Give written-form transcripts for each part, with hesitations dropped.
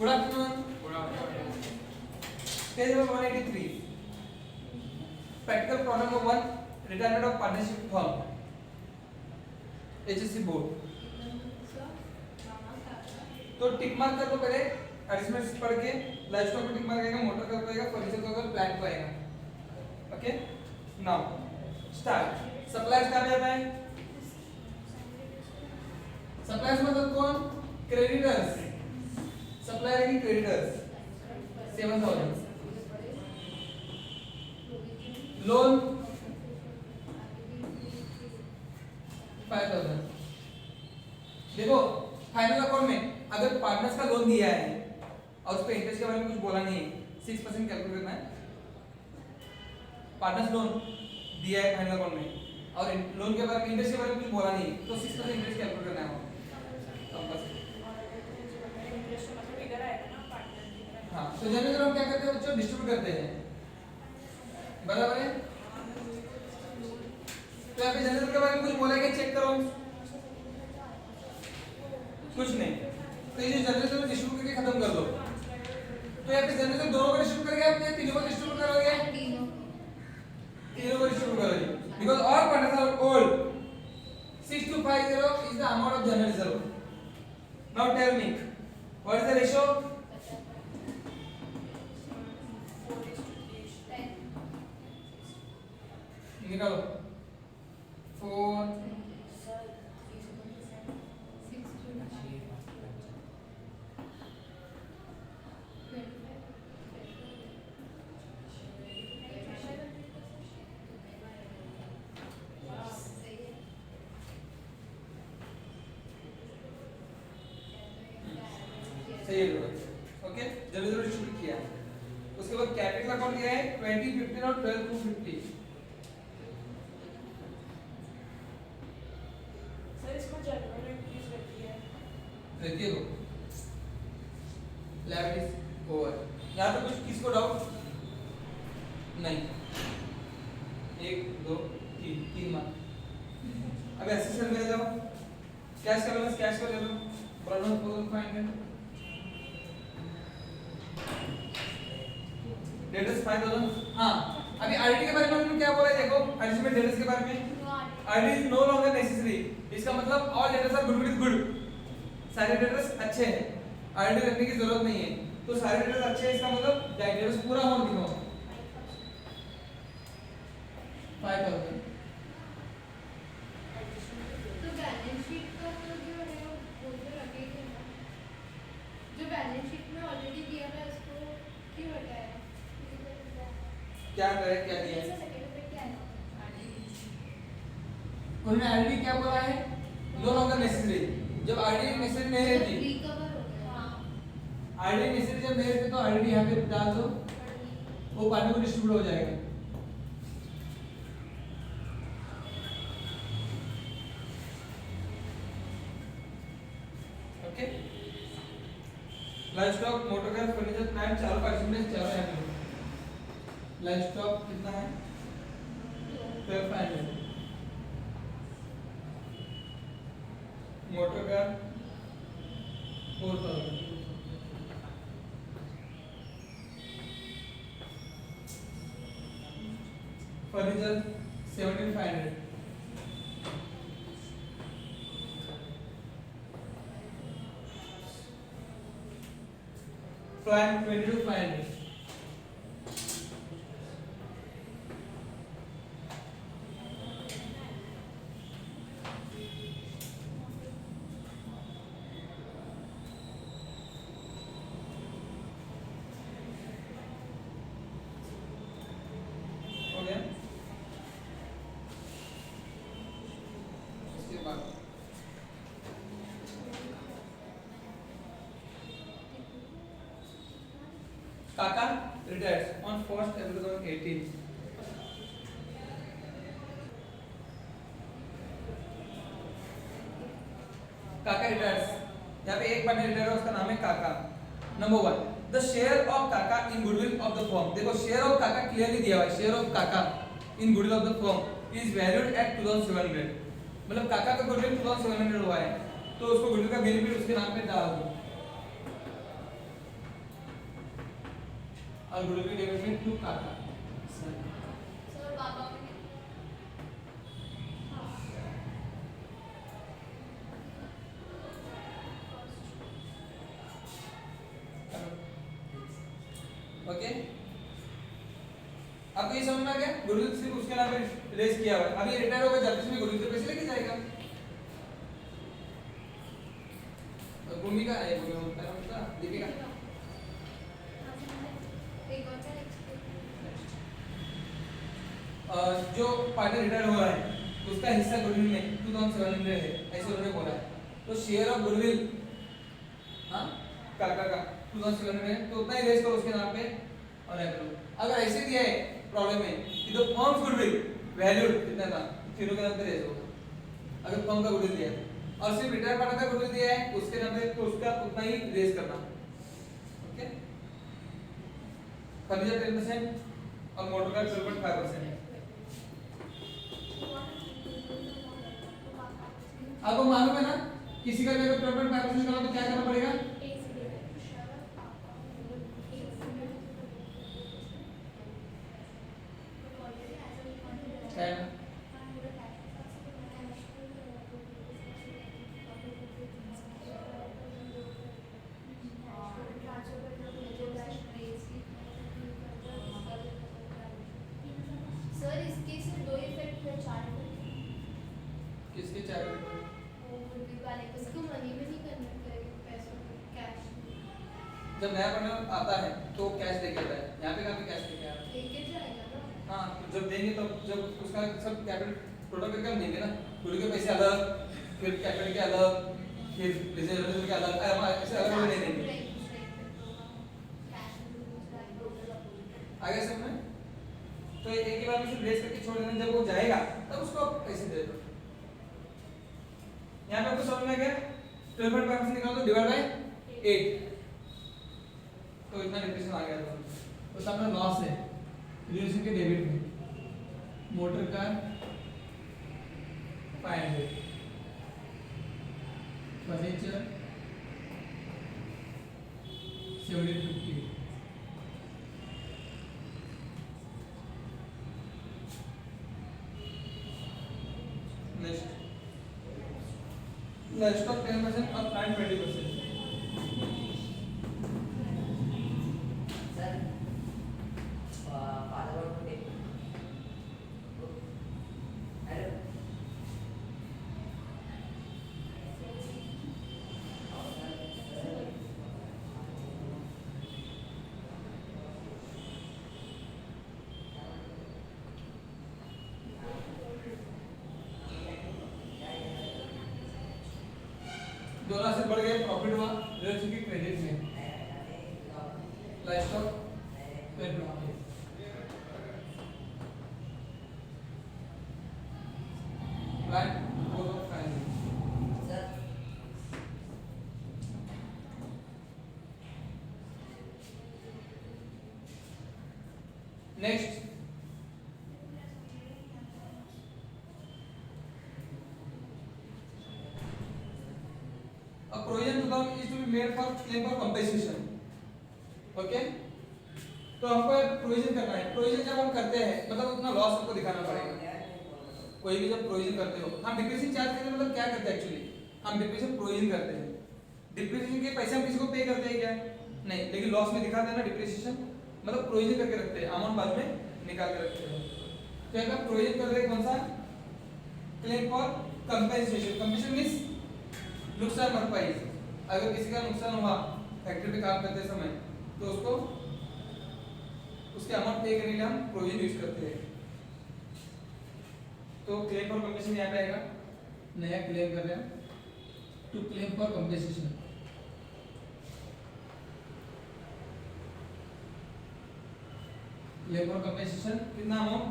Good afternoon. Page number 183, practical problem number 1, retirement of partnership firm, HSC board. तो tick mark कर दो पहले, adjustments पढ़ के। लाइफ स्टॉक को टिक मार्क आएगा, मोटर का आएगा, फर्नीचर का आएगा, प्लांट का आएगा। Okay, now start. सप्लायर्स कहां पे आता है? सप्लायर्स मतलब कौन? क्रेडिटर्स। सप्लायर की क्रेडिटर्स 7000, लोन 5000। देखो फाइनल अकाउंट में अगर पार्टनर्स का लोन दिया है और उस पे इंटरेस्ट के बारे में कुछ बोला नहीं है, 6% कैलकुलेट करना है। पार्टनर्स लोन दिया है फाइनल अकाउंट में और लोन के बारे में इंटरेस्ट के बारे में कुछ बोला नहीं है, तो 6% इंटरेस्ट कैलकुलेट करना है। हाँ, तो जनरली हम क्या करते हैं बच्चों? डिस्ट्रीब्यूट करते हैं, बराबर है। तो यहाँ पे जनरल के बारे में कुछ बोला है कि चेक करो, कुछ नहीं। तो ये जनरल को डिस्ट्रीब्यूट करके खत्म कर दो। तो यहाँ पे जनरल दोनों को डिस्ट्रीब्यूट करके आप तीनों को डिस्ट्रीब्यूट करोगे, तीनों को डिस्ट्रीब्यूट करोगे, because all partners are old. 6250 is the amount of general reserve. Now tell me, what is the ratio? निकालो 4 सही है। ओके, जल्दी जल्दी डिस्ट्रीब्यूट किया। उसके बाद कैपिटल अकाउंट दिया है 20, 15 और 12 to 50। रहती है तो लैब इज ओवर। यहाँ पे कुछ किसको डाउट नहीं? 1 2 3 मार्क। अब एसेसन में जाओ, कैश का बैलेंस कैश का ले लो, प्रॉब्लम को फाइंड कर। डेटर्स 5000। हाँ, अभी आरडी के बारे में हमने क्या बोला है? देखो एडजस्टमेंट डेटर्स के बारे में, RD is no longer necessary. इसका मतलब all debtors are good with good, सारे डेटर्स अच्छे हैं, आरडी रखने की जरूरत नहीं है। तो सारे डेटर्स अच्छे हैं, इसका मतलब डेटर्स पूरा होना दिनो 5000। तो बैलेंस शीट का तो जो है वो तो रखेंगे ना, जो बैलेंस शीट में ऑलरेडी दिया है उसको क्यों हटाया? क्या करे, क्या दिया है? उन्होंने आरडी क्या बोला है? No longer necessary. जब आरडी नेसेसरी नहीं रहती, रिकवर हो गया। हां, आरडी नेसेसरी जब नहीं रहती तो आरडी यहाँ पे डाल दो, वो पार्टनर को डिस्ट्रीब्यूट हो जाएगा। Okay, life stock, motor car, furniture, plant, चारों पार्टिसिपेंट चारों यहाँ पे। लाइफ स्टॉक कितना है? 12,500। Motor car 4000। फर्नीचर 17,500। प्लांट 22,500। हो गया। उसके बाद काका रिटायर्स ऑन 1st April 2018। काका रिटायर्स, यहाँ पे एक पार्टनर रिटायर है, उसका नाम है काका। Number 1, the share of Kaka in goodwill of the firm. देखो शेयर ऑफ काका क्लियरली दिया हुआ है, share of Kaka in goodwill of the firm is valued at 2700। मतलब काका का गुडविल 2700 हुआ है, तो उसको गुडविल का बेनिफिट उसके नाम पे डाल दो। और गुडविल की डेबिट में 2 काका। सर पापा में ओके, अब ये समझ में आ गया गुडविल सिर्फ उसके नाम पे रेज किया हुआ है। अब ये रिटायर होगा जल्दी से गुडविल के पैसे लेके जाएगा। और भूमिका है भूमिका दीपिका एक और क्या जो पार्टनर रिटायर हुआ है उसका हिस्सा गुडविल में 2700 है ऐसे उन्होंने बोला है। तो शेयर ऑफ गुडविल हाँ काका का 2700 है तो उतना ही रेज करो उसके नाम पे और ऐड करो। अगर ऐसे दिया है प्रॉब्लम में कि द फर्म्स गुडविल वैल्यू कितना था तीनों के नाम पे रेज होगा। अगर फर्म का गुडविल दिया है और सिर्फ रिटायर पार्टनर का गुडविल दिया है उसके नाम पे तो उसका उतना ही रेज करना। ओके, फर्नीचर 10% और मोटर का 12.5%। आपको मालूम है ना किसी का भी अगर 12.5% करना तो क्या करना पड़ेगा? क्या है? सर इसके सिर्फ दो इफेक्ट है चार्ट में। किसके चार्ट में? वो गुडविल वाले इसको मनी में नहीं करना पड़ेगा पैसों में कैश जब नया पार्टनर आता है तो कैश लेके आता है। यहाँ पे कहाँ पे कैश लेके आ रहा है? लेके जाएगा ना। हाँ तो जब देंगे तब जब उसका सब कैपिटल टोटल करके हम देंगे ना। गुडविल के पैसे अलग, फिर कैपिटल के अलग, फिर रिजर्व के अलग, ऐसे अलग अलग नहीं देंगे। आगे समझ में? तो एक ही बार में सिर्फ रेस करके छोड़ देना, जब वो जाएगा तब उसको आप पैसे दे दो। यहाँ पे आपको समझ में आ गया? 12.5% निकालो तो डिवाइड बाय 8 तो इतना डिप्रेशन आ गया। तो सामने लॉस है रिलेशन के डेबिट में मोटर का 500, फर्नीचर 750, नेक्स्ट ऑफ 10% और प्लांट 20%। दोनों से बढ़ गए, प्रॉफिट हुआ रिलेशन के क्रेडिट में life stock plant both of finance. Next a provision to come is to be made for claim for compensation। Okay, तो हमको प्रोविजन करना है। प्रोविजन जब हम करते हैं मतलब उतना लॉस हमको दिखाना पड़ेगा। कोई भी जब प्रोविजन करते हो, हम डिप्रिसिएशन चार्ज करते हैं मतलब क्या करते हैं एक्चुअली हम डिप्रिसिएशन प्रोविजन करते हैं। डिप्रिसिएशन के पैसे हम किसी को पे करते हैं क्या? नहीं, लेकिन लॉस में दिखाते हैं ना डिप्रिसिएशन मतलब प्रोविजन करके रखते हैं, अमाउंट बाद में निकाल के रखते हैं। तो अगर प्रोविजन कर रहे हैं कौन सा? Claim for compensation. Compensation means नुकसान भरपाई। अगर किसी का नुकसान हुआ फैक्ट्री पे काम करते समय तो उसको उसके अमाउंट पे करने के लिए हम प्रोविजन यूज करते हैं। तो क्लेम फॉर कंपेंसेशन यहाँ पे आएगा, नया क्लेम कर रहे हैं to claim for compensation. Claim for compensation कितना अमाउंट?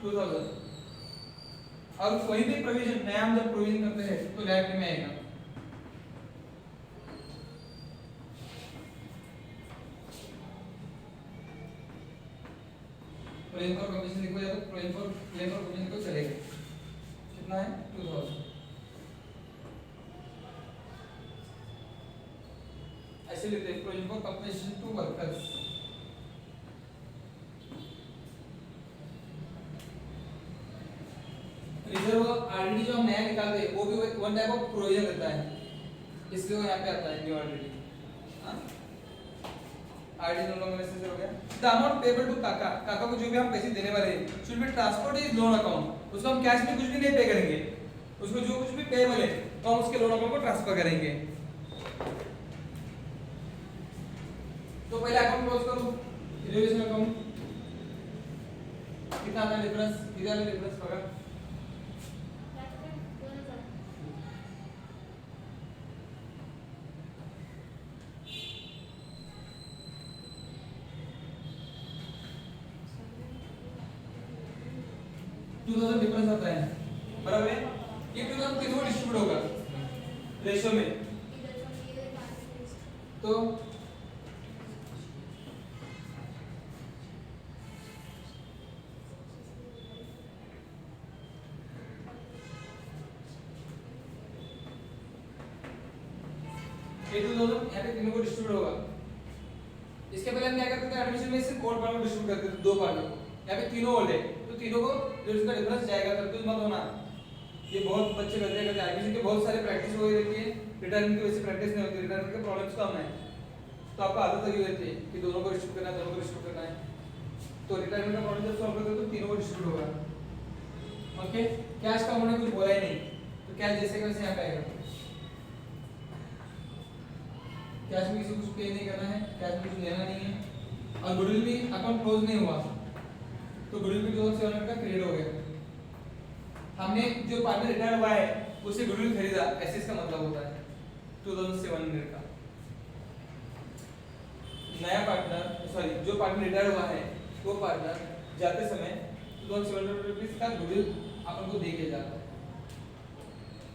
2000। और कोई भी प्रोविजन नया हम जब प्रोविजन करते हैं तो लाइफ में आएगा। प्रोविजन फॉर कंपेंसेशन लिखो या तो provision for claim for compensation को चलेगा। कितना है? 2000। ऐसे लिखते हैं provision for compensation to workers. Reserve already जो हम नया निकालते हैं वो भी वन टाइप ऑफ प्रोविजन रहता है, इसलिए वो यहाँ पे आता है न्यू ऑलरेडी। हाँ ऑलरेडी नो लॉन्गर नेसेसरी हो गया। द अमाउंट पेबल टू काका, काका को जो भी हम पैसे देने वाले हैं should be transferred is loan account, उसको हम कैश में कुछ भी नहीं पे करेंगे, उसको जो कुछ भी पेबल है तो हम उसके लोन अकाउंट को ट्रांसफर करेंगे। तो पहले अकाउंट क्लोज करो, रिजर्वेशन अकाउंट कितना आता है डिफरेंस, कितना आता है डिफरेंस पकड़ 2000 डिफरेंस आता है, बराबर है। ये 2000 किसको डिस्ट्रीब्यूट होगा रेशियो में, तो ये 2000 यहाँ पे तीनों को डिस्ट्रीब्यूट होगा। इसके पहले हम क्या करते थे एडमिशन में सिर्फ कोड पार्ट को डिस्ट्रीब्यूट करते थे, दो पार्ट को, यहाँ पे तीनों ओल्ड है तो तीनों को जो इसका डिफरेंस जाएगा, कंफ्यूज मत होना। ये बहुत बच्चे करते हैं एडमिशन के बहुत सारे प्रैक्टिस हो रहती है, रिटर्न की वजह से प्रैक्टिस नहीं होती, रिटर्न के प्रॉब्लम्स कम है, तो आपको आदत लगी रहती है कि दोनों को डिस्ट्रीब्यूट करना है, दोनों को डिस्ट्रीब्यूट करना है। तो रिटायरमेंट का प्रॉब्लम जब सॉल्व करोगे तो तीनों को डिस्ट्रीब्यूट होगा। ओके, कैश का उन्होंने कुछ बोला ही नहीं, तो कैश जैसे का वैसे यहाँ पे आएगा। कैश में किसी को कुछ पे नहीं करना है, कैश में कुछ लेना नहीं है। और गुडविल भी अकाउंट क्लोज नहीं हुआ तो गुडविल भी 2700 का क्रेडिट हो गया। हमने जो पार्टनर रिटायर हुआ है उसे गुडविल खरीदा, ऐसे इसका मतलब होता है 2700 का। नया पार्टनर सॉरी जो पार्टनर रिटायर हुआ है वो पार्टनर जाते समय 2700 रुपीस का गुडविल अपन को दे के जाता है,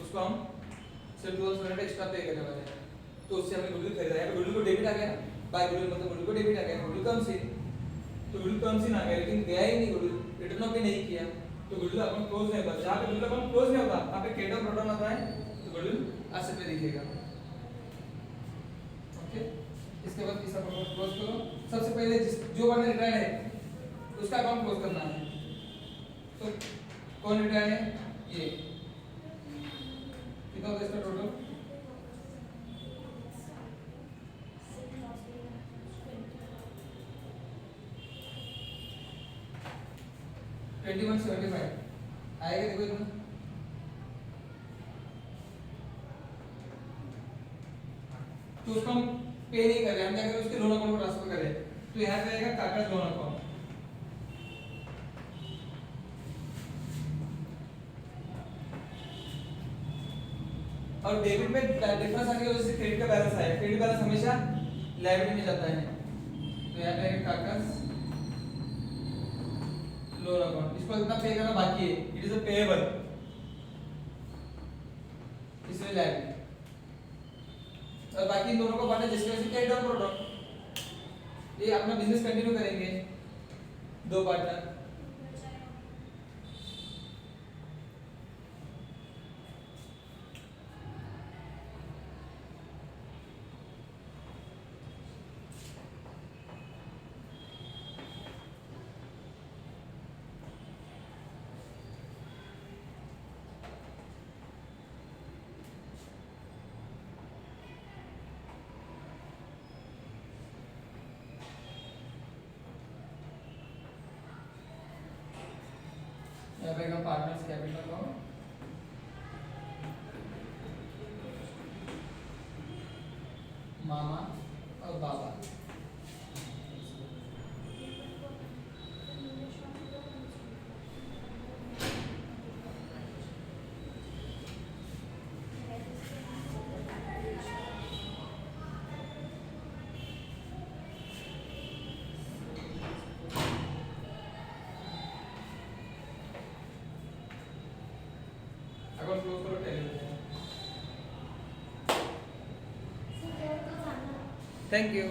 उसको हम सिर्फ 2700 एक्स्ट्रा पे करने वाले हैं, तो उससे हमने गुडविल खरीदा है। गुडविल को डेबिट आ गया, बाय गुडविल मतलब गुडविल को डेबिट आ गया, गुडविल कम सी तो गुडविल कम सी ना गया, लेकिन गया ही नहीं गुडविल, रिटर्न ऑफ भी नहीं किया तो गुडविल अकाउंट क्लोज नहीं होता। जहां पे गुडविल अकाउंट क्लोज नहीं होता वहां पे क्रेडिट प्रोटोन आता है तो गुडविल एसेट पे दिखेगा। ओके, इसके बाद इसका अकाउंट क्लोज करो। सबसे पहले जो बंदा रिटायर्ड है उसका अकाउंट क्लोज करना है, तो कौन रिटायर्ड है, ये कितना होता है इसका टोटल 2175 आएगा, देखो इतना तो उसको हम पे नहीं कर रहे, हम क्या करें उसके लोन अकाउंट को ट्रांसफर करें, तो यहाँ पे आएगा काका लोन अकाउंट। और डेबिट में डिफरेंस आने की वजह से क्रेडिट का बैलेंस आया, क्रेडिट बैलेंस हमेशा लायबिलिटी में जाता है, तो यहाँ पे आएगा काका लोन अकाउंट। इसको कितना पे करना बाकी है, इट इज अ पेएबल, इसमें लायबिलिटी, और बाकी इन दोनों को बांटा जिसकी वजह से कैरी डाउन प्रोडक्ट। ये अपना बिजनेस कंटिन्यू करेंगे दो पार्टनर। यहाँ पे का पार्टनर्स कैपिटल को मामा और बाबा, अगर क्लोज करो टेलीविजन। Thank you.